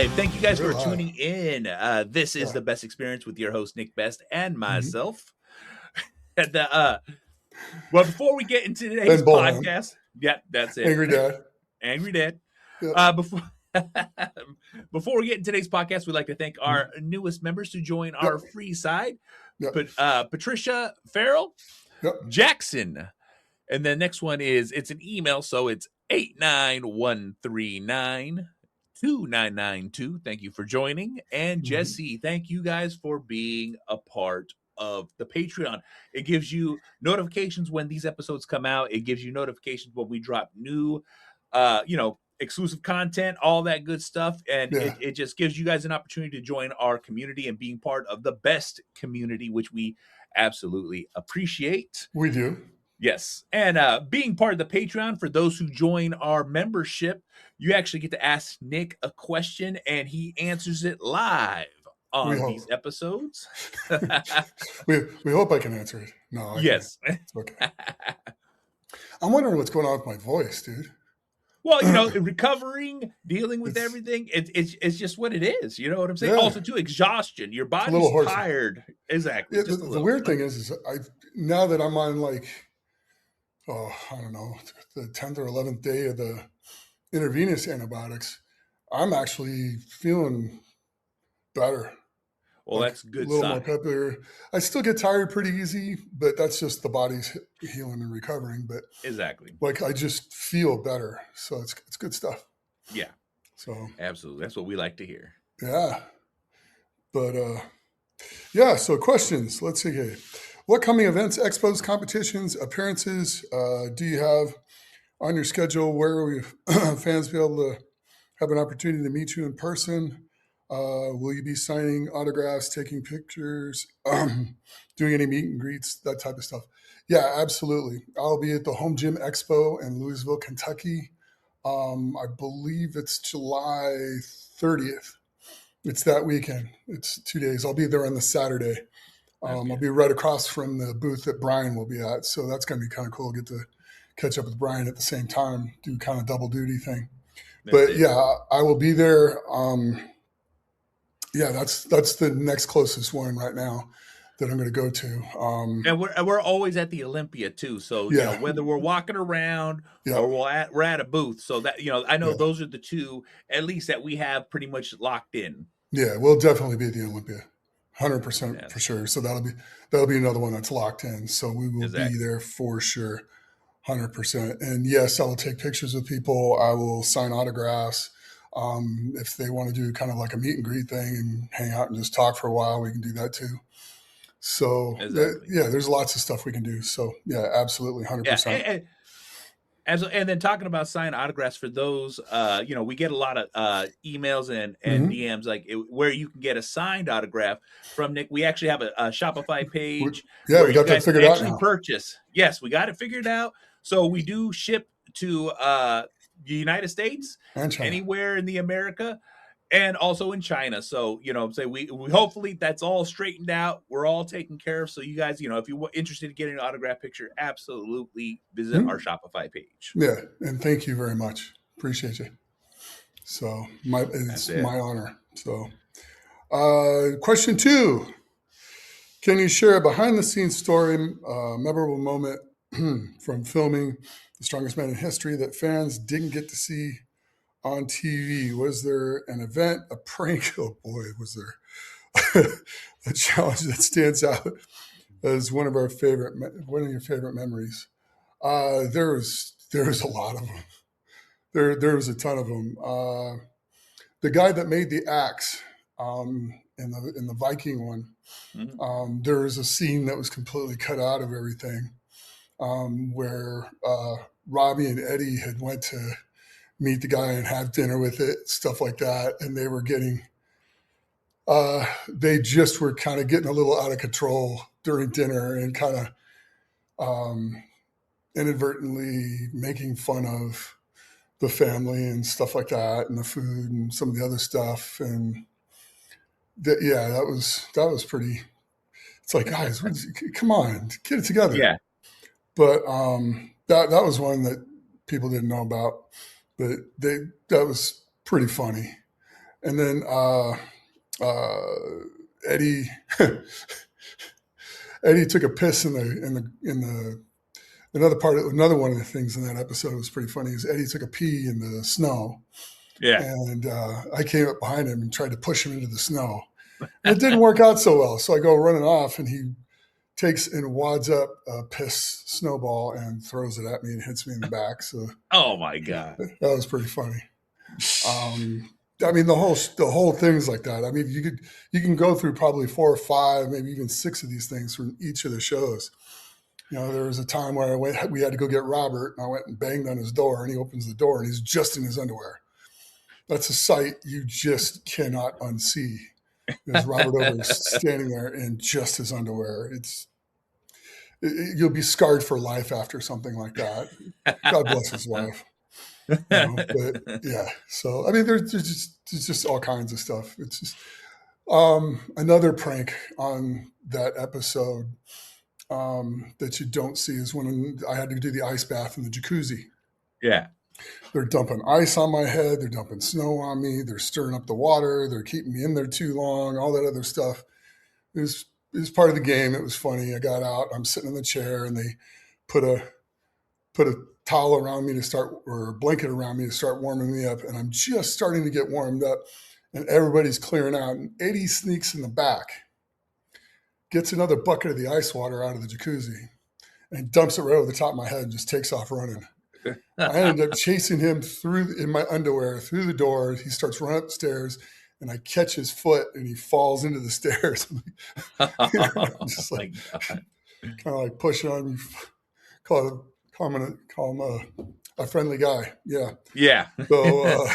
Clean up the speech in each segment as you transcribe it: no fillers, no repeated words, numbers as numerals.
live. Thank you guys We're for live. tuning in. This is the Best Experience with your host Nick Best and myself. And well, before we get into today's podcast, that's it. Angry Dad. Before before we get into today's podcast, we'd like to thank our newest members to join our free side. Patricia Farrell, Jackson, and the next one is it's an email, so it's 891392992. Thank you for joining. And Jesse, thank you guys for being a part of the Patreon. It gives you notifications when these episodes come out. It gives you notifications when we drop new, exclusive content, all that good stuff. And it just gives you guys an opportunity to join our community and being part of the best community, which we absolutely appreciate. We do. Yes. And being part of the Patreon, for those who join our membership, you actually get to ask Nick a question and he answers it live on these episodes. we hope I can answer it. No. Yes. It's okay. I'm wondering what's going on with my voice, dude. Well, recovering, dealing with everything, it's just what it is. You know what I'm saying? Yeah. Also, too, exhaustion. Your body's tired. Exactly. Yeah, the weird thing is now that I'm on I don't know, the 10th or 11th day of the intravenous antibiotics, I'm actually feeling better. Well, that's good. A little more peppier. I still get tired pretty easy, but that's just the body's healing and recovering. But exactly, I just feel better, so it's good stuff. Yeah. So absolutely, that's what we like to hear. Yeah, but So questions. Let's see here. What coming events, expos, competitions, appearances do you have on your schedule? Where will fans be able to have an opportunity to meet you in person? Will you be signing autographs, taking pictures, doing any meet and greets, that type of stuff? Yeah, absolutely. I'll be at the Home Gym Expo in Louisville, Kentucky. I believe it's July 30th. It's that weekend. It's 2 days. I'll be there on the Saturday. I'll be right across from the booth that Brian will be at. So that's going to be kind of cool. Get to catch up with Brian at the same time, do kind of double duty thing. Yeah, I will be there. That's the next closest one right now that I'm going to go to. And we're always at the Olympia too. So whether we're walking around or we're at a booth, so that I know those are the two at least that we have pretty much locked in. Yeah, we'll definitely be at the Olympia, 100% for sure. So that'll be another one that's locked in. So we will be there for sure, 100%. And yes, I will take pictures with people. I will sign autographs. If they want to do kind of like a meet and greet thing and hang out and just talk for a while, we can do that too. So there's lots of stuff we can do. So yeah, absolutely. 100%. And then talking about signed autographs for those, we get a lot of emails and DMs where you can get a signed autograph from Nick. We actually have a Shopify page. We got that figured out now. Purchase. Yes, we got it figured out. So we do ship to the United States, anywhere in the America, and also in China. So, we hopefully that's all straightened out. We're all taken care of. So you guys, if you're interested in getting an autograph picture, absolutely visit our Shopify page. Yeah. And thank you very much. Appreciate you. So it's my honor. So question 2, can you share a behind the scenes story, memorable moment from filming The Strongest Man in History that fans didn't get to see on TV? Was there an event, a prank? Oh boy, was there a challenge that stands out as one of your favorite memories? There was a lot of them. There was a ton of them. The guy that made the axe in the Viking one, there was a scene that was completely cut out of everything, where Robbie and Eddie had went to meet the guy and have dinner with it, stuff like that. And they were they just were kind of getting a little out of control during dinner and kind of inadvertently making fun of the family and stuff like that and the food and some of the other stuff. And that was pretty, it's like, guys, come on, get it together. Yeah. But that was one that people didn't know about. But that was pretty funny. And then Eddie Eddie took a piss in the another one of the things in that episode was pretty funny is Eddie took a pee in the snow. Yeah. And I came up behind him and tried to push him into the snow. And it didn't work out so well. So I go running off, and he takes and wads up a piss snowball and throws it at me and hits me in the back. So, oh my God, that was pretty funny. I mean, the whole thing's like that. I mean, you can go through probably 4 or 5, maybe even 6 of these things from each of the shows. You know, there was a time where we had to go get Robert, and I went and banged on his door, and he opens the door, and he's just in his underwear. That's a sight you just cannot unsee. There's Robert Over standing there in just his underwear. You'll be scarred for life after something like that. God bless his wife. You know, but yeah, so I mean, there's just all kinds of stuff. It's just another prank on that episode that you don't see is when I had to do the ice bath in the jacuzzi. Yeah. They're dumping ice on my head. They're dumping snow on me. They're stirring up the water. They're keeping me in there too long, all that other stuff. It was part of the game. It was funny. I got out. I'm sitting in the chair, and they put a towel around me or a blanket around me to start warming me up. And I'm just starting to get warmed up, and everybody's clearing out. And Eddie sneaks in the back, gets another bucket of the ice water out of the jacuzzi, and dumps it right over the top of my head and just takes off running. I ended up chasing him in my underwear through the door. He starts running up the stairs, and I catch his foot, and he falls into the stairs. I'm just like, kind of like pushing on me. Call him a friendly guy. Yeah. Yeah. So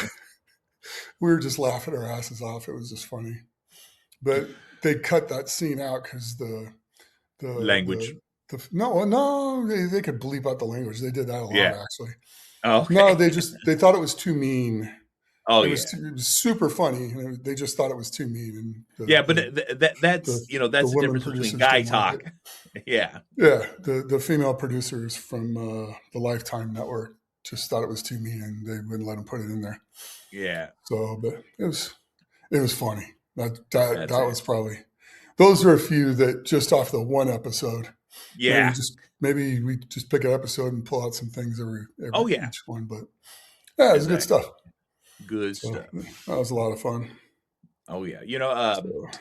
we were just laughing our asses off. It was just funny. But they cut that scene out because the language. No, they could bleep out the language. They did that a lot, actually. Oh, okay. No, they thought it was too mean. Oh, it was super funny. They just thought it was too mean. That's that's the difference between guy talk. Yeah. Yeah, the female producers from the Lifetime Network just thought it was too mean, and they wouldn't let them put it in there. Yeah. So, but it was funny. That was probably. Those are a few that just off the one episode. Yeah. Maybe we just pick an episode and pull out some things every each one. But yeah, it was good stuff. Good stuff. That was a lot of fun. Oh yeah.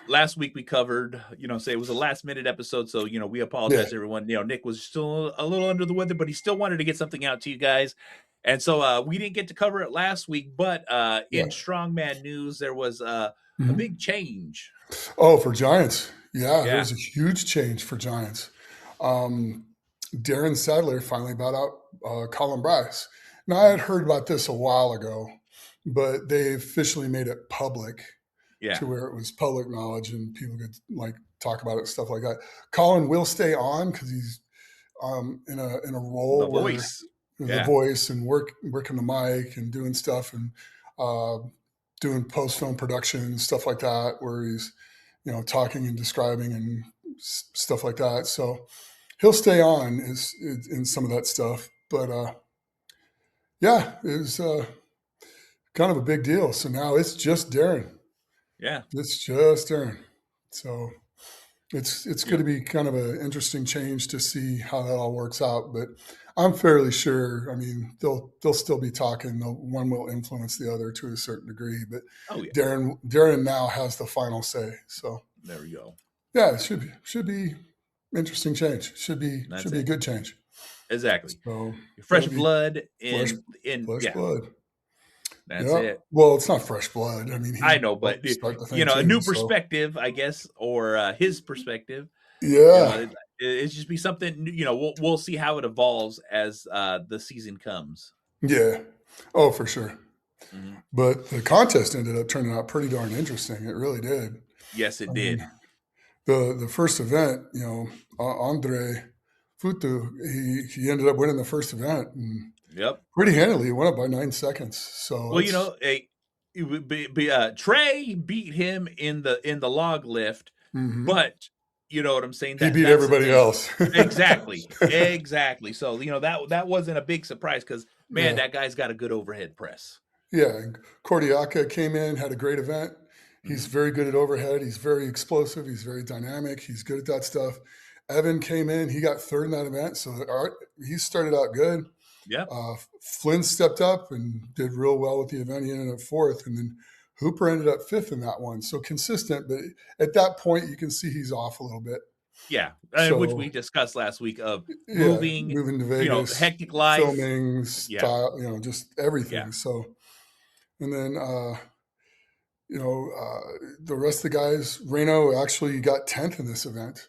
Last week we covered, say it was a last minute episode. So, we apologize everyone. Nick was still a little under the weather, but he still wanted to get something out to you guys. And so we didn't get to cover it last week, but in Strongman news, there was a big change. Oh, for Giants. Yeah, there was a huge change for Giants. Darren Sadler finally bought out Colin Bryce. Now, I had heard about this a while ago, but they officially made it public to where it was public knowledge and people could talk about it, stuff like that. Colin will stay on because he's in a role the voice. The voice and working the mic and doing stuff and doing post-film production and stuff like that, where he's, talking and describing and stuff like that. So he'll stay on in some of that stuff. But it was kind of a big deal. So now it's just Darren. Yeah. It's just Darren. So it's going to be kind of an interesting change to see how that all works out. But I'm fairly sure, I mean, they'll still be talking. One will influence the other to a certain degree. But Darren now has the final say. So there we go. Yeah, it should be interesting change. Should be a good change. Exactly. So fresh blood blood. That's it. Well, it's not fresh blood. I mean, I know, but a new perspective, I guess, or his perspective. Yeah, it's just be something. We'll see how it evolves as the season comes. Yeah. Oh, for sure. Mm-hmm. But the contest ended up turning out pretty darn interesting. It really did. Yes, it did. The first event, Andre Futu, he ended up winning the first event. And pretty handily. He went up by 9 seconds. So Trey beat him in the log lift, but you know what I'm saying? He beat everybody else. Exactly. So that wasn't a big surprise because that guy's got a good overhead press. Yeah, Kordiaka came in, had a great event. He's very good at overhead. He's very explosive. He's very dynamic. He's good at that stuff. Evan came in. He got third in that event, so he started out good. Yeah. Flynn stepped up and did real well with the event. He ended up fourth, and then Hooper ended up fifth in that one. So consistent, but at that point, you can see he's off a little bit. Yeah, So, which we discussed last week of moving to Vegas, Vegas, hectic life, filming, style, just everything. Yeah. So, and then the rest of the guys, Reno actually got 10th in this event,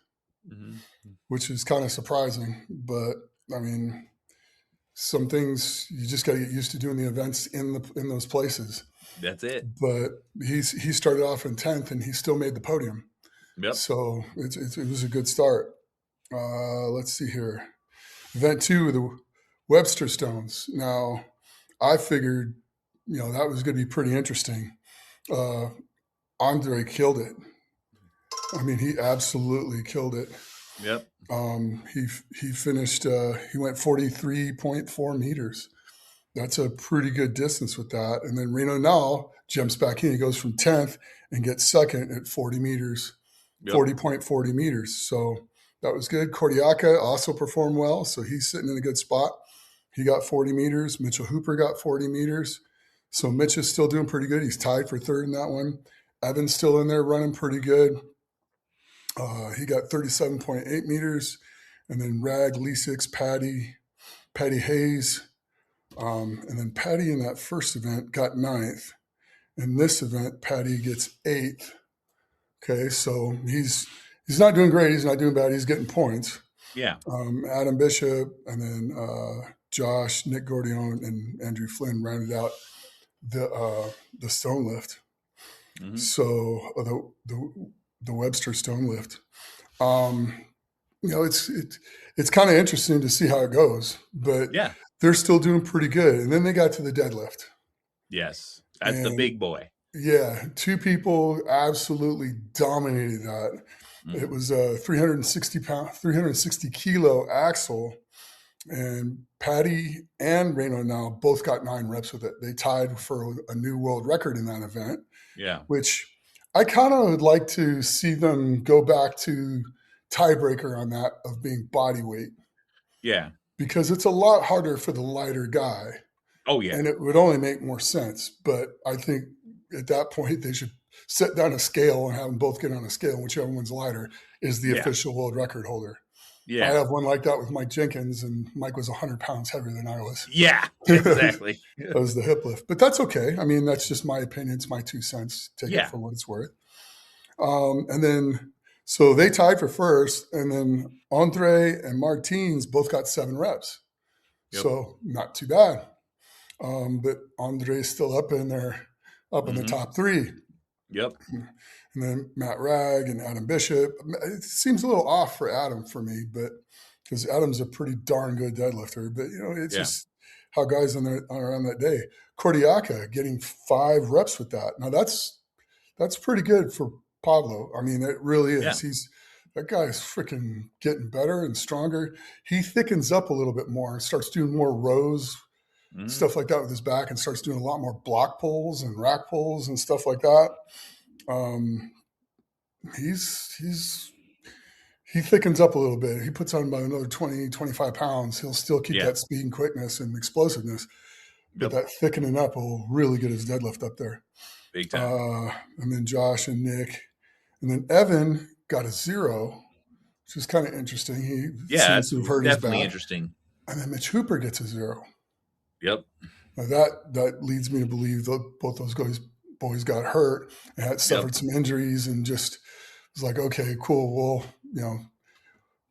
which is kind of surprising. But I mean, some things you just got to get used to doing the events in those places. That's it. But he started off in 10th and he still made the podium. Yep. So it was a good start. Let's see here. Event 2, the Webster Stones. Now, I figured, that was going to be pretty interesting. Andre killed it. I mean, he absolutely killed it. Yep. He finished. He went 43.4 meters. That's a pretty good distance with that. And then Reno now jumps back in. He goes from 10th and gets second at 40 meters, 40.40 meters. So that was good. Kordiaka also performed well. So he's sitting in a good spot. He got 40 meters. Mitchell Hooper got 40 meters. So Mitch is still doing pretty good. He's tied for third in that one. Evan's still in there running pretty good. He got 37.8 meters. And then Rag, Leesix, Patty Hayes. And then Patty in that first event got 9th. In this event, Patty gets 8th. Okay, so he's not doing great. He's not doing bad. He's getting points. Yeah. Adam Bishop and then Josh, Nick Gordione, and Andrew Flynn rounded out the stone lift. So the Webster stone lift. It's kind of interesting to see how it goes, but they're still doing pretty good. And then they got to the deadlift. Yes, that's the big boy. Yeah, 2 people absolutely dominated that. It was a 360 kilo axle, and Patty and Reno now both got 9 reps with it. They tied for a new world record in that event. Yeah, which I kind of would like to see them go back to tiebreaker on that of being body weight. Yeah, because it's a lot harder for the lighter guy. Oh yeah, and it would only make more sense. But I think at that point they should set down a scale and have them both get on a scale. Whichever one's lighter is the official world record holder. Yeah, I have one like that with Mike Jenkins, and Mike was 100 pounds heavier than I was. Yeah, exactly. That was the hip lift, but that's okay. I mean, that's just my opinion. It's my 2 cents. Take it for what it's worth. And then, so they tied for first, and then Andre and Martins both got 7 reps. Yep. So not too bad. But Andre's still up in there, in the top 3. Yep. And then Matt Ragg and Adam Bishop. It seems a little off for Adam for me, but because Adam's a pretty darn good deadlifter. But it's just how guys are on that day. Kordiaka getting 5 reps with that. Now that's pretty good for Pablo. I mean, it really is. Yeah. That guy's freaking getting better and stronger. He thickens up a little bit more and starts doing more rows, stuff like that with his back, and starts doing a lot more block pulls and rack pulls and stuff like that. He thickens up a little bit. He puts on about another 20, 25 pounds. He'll still keep that speed and quickness and explosiveness, but that thickening up will really get his deadlift up there. Big time. And then Josh and Nick, and then Evan got a 0, which is kind of interesting. He seems to have hurt his back. Definitely interesting. And then Mitch Hooper gets a 0. Yep. Now that leads me to believe that both those boys got hurt and had suffered some injuries, and just was like, okay, cool. Well,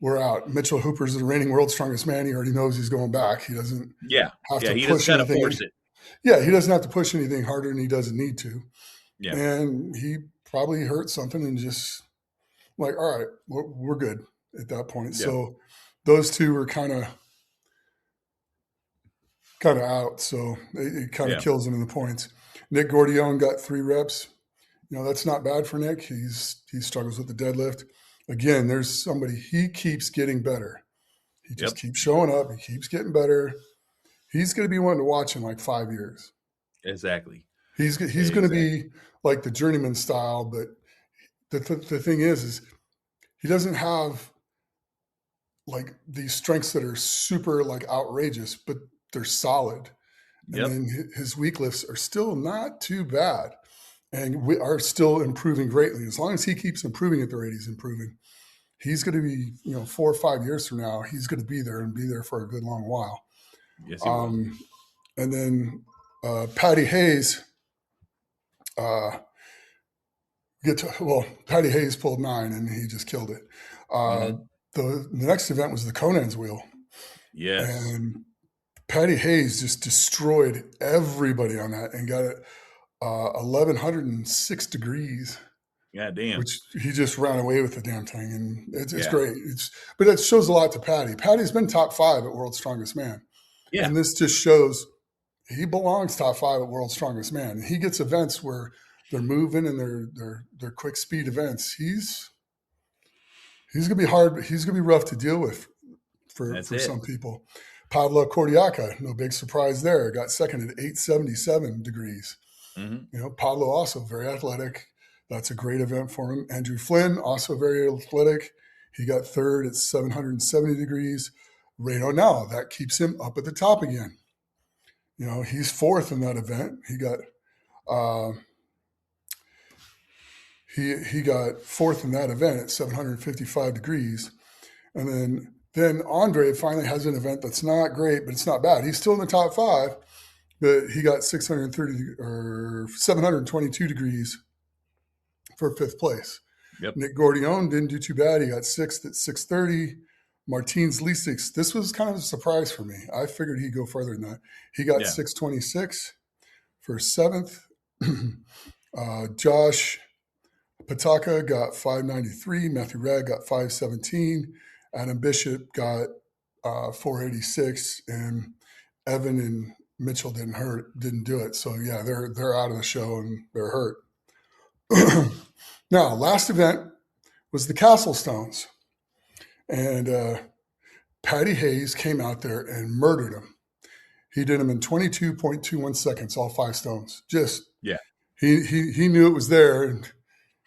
we're out. Mitchell Hooper's the reigning world's strongest man. He already knows he's going back. He doesn't have to push anything. Force it. Yeah, he doesn't have to push anything harder than he doesn't need to. Yeah. And he probably hurt something and just like, all right, we're good at that point. Yeah. So those 2 were kind of out. So it kind of kills him in the points. Nick Gordione got 3 reps. That's not bad for Nick. He struggles with the deadlift. Again, there's somebody, he keeps getting better. He just keeps showing up. He keeps getting better. He's going to be one to watch in like 5 years. Exactly. He's going to be like the journeyman style, but the thing is he doesn't have like these strengths that are super like outrageous, but they're solid. And then his weak lifts are still not too bad, and we are still improving greatly. As long as he keeps improving at the rate he's improving, he's going to be, 4 or 5 years from now, he's going to be there and be there for a good long while. Yes, he will. And then Patty Hayes, Patty Hayes pulled 9 and he just killed it. The next event was the Conans wheel. Yes. And Patty Hayes just destroyed everybody on that and got it 1,106 degrees. Yeah, damn. Which he just ran away with the damn thing, and it's great. But it shows a lot to Patty. Patty's been top 5 at World's Strongest Man. Yeah. And this just shows he belongs top 5 at World's Strongest Man. He gets events where they're moving and they're quick speed events. He's gonna be hard. He's gonna be rough to deal with for some people. Pavlo Kordiaka, no big surprise there. Got second at 877 degrees. Pablo also very athletic. That's a great event for him. Andrew Flynn, also very athletic. He got third at 770 degrees. Reno now, that keeps him up at the top again. He's fourth in that event. He got he got fourth in that event at 755 degrees. And then Andre finally has an event that's not great, but it's not bad. He's still in the top 5, but he got 630 or 722 degrees for 5th place. Nick Gordione didn't do too bad. He got 6th at 630. Martins Lisix, this was kind of a surprise for me. I figured he'd go further than that. He got 626 for 7th. Josh Pataka got 593. Matthew Ragg got 517. Adam Bishop got 486. And Evan and Mitchell didn't do it. So yeah, they're out of the show and they're hurt. Now, last event was the Castle Stones. And Patty Hayes came out there and murdered him. He did them in 22.21 seconds, all 5 stones. He knew it was there, and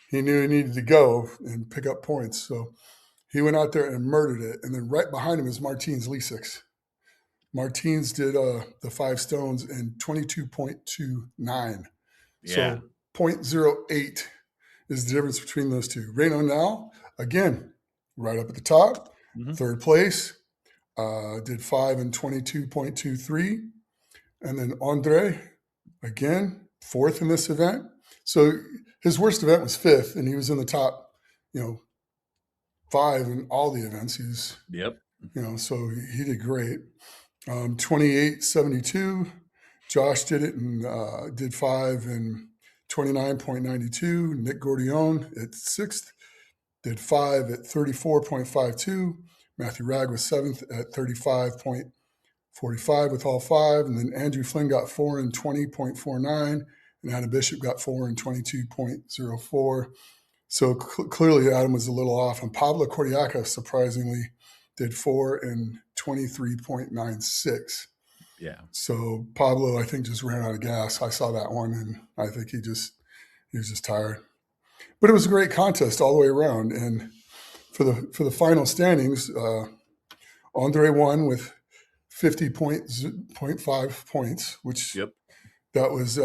he knew he needed to go and pick up points. So he went out there and murdered it. And then right behind him is Martins Lisix. Martins did the 5 stones in 22.29. So 0.08 is the difference between those two. Reno now, again, right up at the top, 3rd place, did 5 in 22.23. And then Andre, again, 4th in this event. So his worst event was 5th, and he was in the top, 5 in all the events. He's, so he did great. 28.72. Josh did it and did 5 in 29.92. Nick Gordione at 6th did 5 at 34.52. Matthew Ragg was 7th at 35.45 with all 5. And then Andrew Flynn got 4 in 20.49. And Adam Bishop got 4 in 22.04. So clearly Adam was a little off. And Pablo Kordiaka, surprisingly, did 4 in 23.96. Yeah. So Pablo, I think, just ran out of gas. I saw that one, and I think he was just tired. But it was a great contest all the way around. And for the final standings, Andre won with 50.5 points, which that was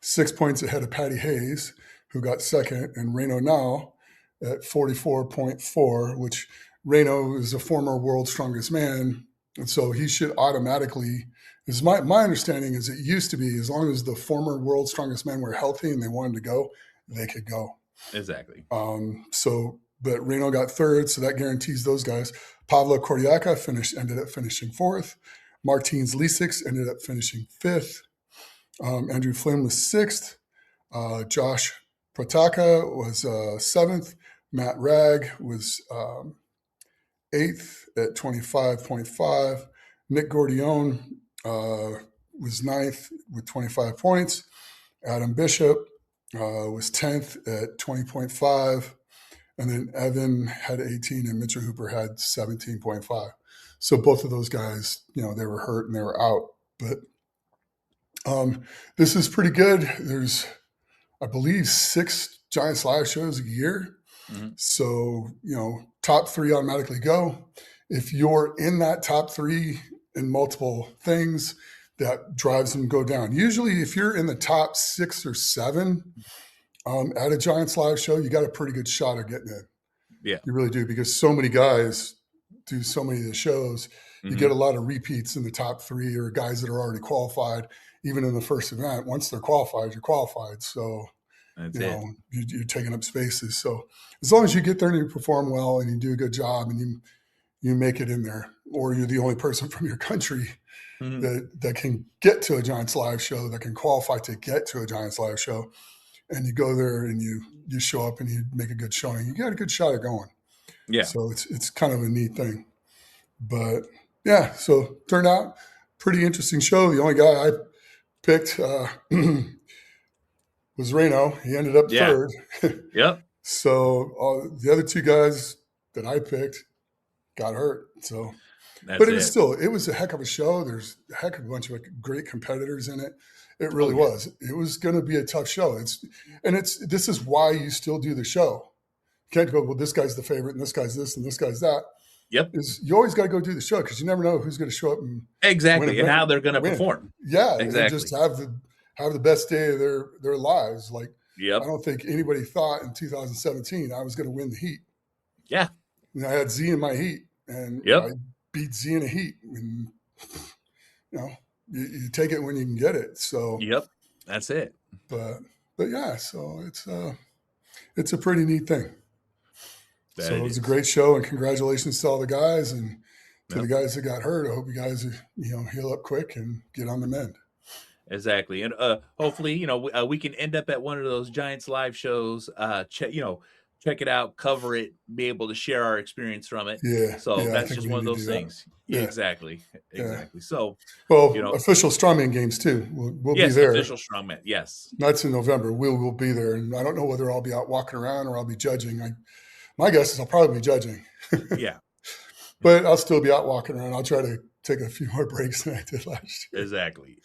6 points ahead of Patty Hayes, who got second, and Reno now at 44.4, which Reno is a former world's strongest man. And so he should automatically, is my understanding is it used to be as long as the former world's strongest men were healthy and they wanted to go, they could go. Exactly. But Reno got 3rd, so that guarantees those guys. Pavlo Kordiaka ended up finishing 4th. Martins Lisix ended up finishing 5th. Andrew Flynn was 6th. Josh Protaka was 7th. Matt Ragg was 8th at 25.5. Nick Gordione was 9th with 25 points. Adam Bishop was 10th at 20.5. And then Evan had 18 and Mitchell Hooper had 17.5. So both of those guys, they were hurt and they were out. But This is pretty good. There's, I believe, 6 Giants live shows a year. Mm-hmm. So, top 3 automatically go. If you're in that top 3 in multiple things, that drives them to go down. Usually, if you're in the top 6 or 7 at a Giants live show, you got a pretty good shot of getting in. Yeah. You really do, because so many guys do so many of the shows. You Mm-hmm. get a lot of repeats in the top 3 or guys that are already qualified, even in the first event. Once they're qualified, you're qualified. So, you're taking up spaces. So as long as you get there and you perform well and you do a good job and you make it in there, or you're the only person from your country that can get to a Giants live show, that can qualify to get to a Giants live show, and you go there and you show up and you make a good showing, you got a good shot at going. Yeah. So it's kind of a neat thing. But yeah, so turned out pretty interesting show. The only guy I picked was Reno. He ended up third. Yep. So the other 2 guys that I picked got hurt. So, That's but it was a heck of a show. There's a heck of a bunch of great competitors in it. It really was. It was going to be a tough show. This is why you still do the show. You can't go, well, this guy's the favorite and this guy's this and this guy's that. Yep. You always got to go do the show, because you never know who's going to show up and and how they're going to perform. Yeah, exactly. Just have the best day of their lives. Like, yep. I don't think anybody thought in 2017 I was going to win the heat. Yeah. I had Z in my heat, and I beat Z in a heat. And you take it when you can get it. So yep, that's it. But yeah, so it's a pretty neat thing. So it was a great show, and congratulations to all the guys and to the guys that got hurt. I hope you guys heal up quick and get on the mend. Exactly. And hopefully, we can end up at one of those Giants live shows, check it out, cover it, be able to share our experience from it. Yeah. So that's just one of those things. Yeah. Exactly. So, official Strongman games too. We'll be there. Official Strongman. Yes. That's in November. We'll be there. And I don't know whether I'll be out walking around or I'll be judging. My guess is I'll probably be judging. Yeah. But I'll still be out walking around. I'll try to take a few more breaks than I did last year. Exactly.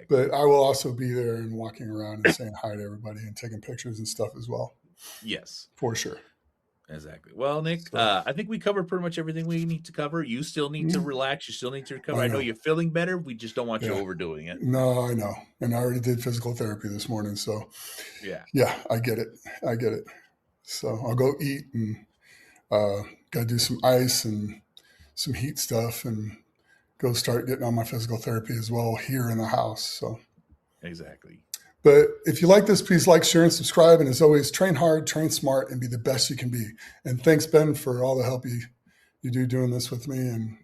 But I will also be there and walking around and saying hi to everybody and taking pictures and stuff as well. Yes. For sure. Exactly. Well, Nick, I think we covered pretty much everything we need to cover. You still need to relax. You still need to recover. I know you're feeling better. We just don't want you overdoing it. No, I know. And I already did physical therapy this morning. So, yeah, I get it. So I'll go eat and got to do some ice and some heat stuff and go start getting on my physical therapy as well here in the house. So exactly. But if you like this, please like, share, and subscribe. And as always, train hard, train smart, and be the best you can be. And thanks, Ben, for all the help you do doing this with me. And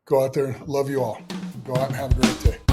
go out there. Love you all. Go out and have a great day.